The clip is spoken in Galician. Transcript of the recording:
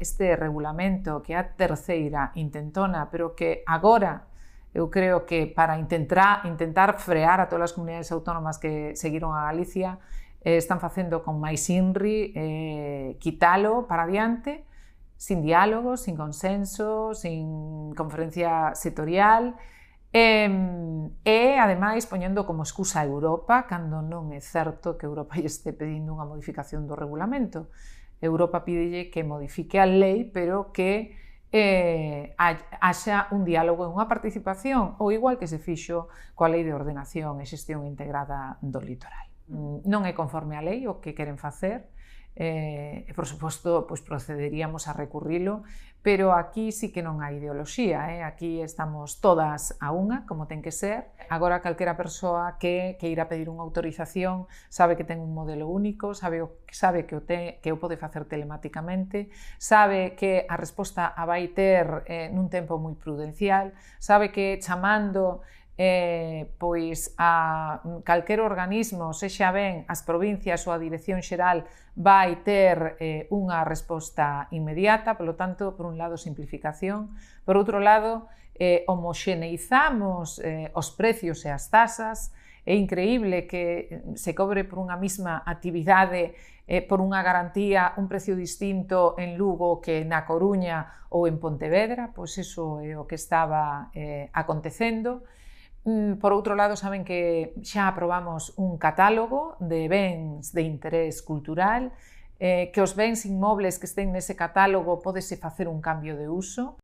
este regulamento, que é a terceira intentona, pero que agora eu creo que para intentar frear a todas as comunidades autónomas que seguiron a Galicia, están facendo con máis INRI quitalo para adiante, sin diálogo, sin consenso, sin conferencia sectorial, e, ademais, poñendo como excusa a Europa, cando non é certo que Europa lle este pedindo unha modificación do regulamento. Europa pídelle que modifique a lei, pero que haxa un diálogo e unha participación, ou igual que se fixo coa Lei de Ordenación e Xestión Integrada do Litoral. Non é conforme a lei o que queren facer, e, por suposto, procederíamos a recurrilo, pero aquí sí que non hai ideoloxía, aquí estamos todas a unha, como ten que ser. Agora, calquera persoa que irá pedir unha autorización sabe que ten un modelo único, sabe que o pode facer telematicamente, sabe que a resposta a vai ter nun tempo moi prudencial, sabe que chamando pois a calquer organismo, sexa ben as provincias ou a Dirección Xeral, vai ter unha resposta inmediata. Polo tanto, por un lado, simplificación, por outro lado, homoxeneizamos os precios e as tasas. É increíble que se cobre por unha mesma actividade, por unha garantía, un precio distinto en Lugo que na Coruña ou en Pontevedra. Pois iso é o que estaba acontecendo. Por outro lado, saben que xa aprobamos un catálogo de bens de interés cultural, que os bens inmobles que estén nese catálogo pódese facer un cambio de uso.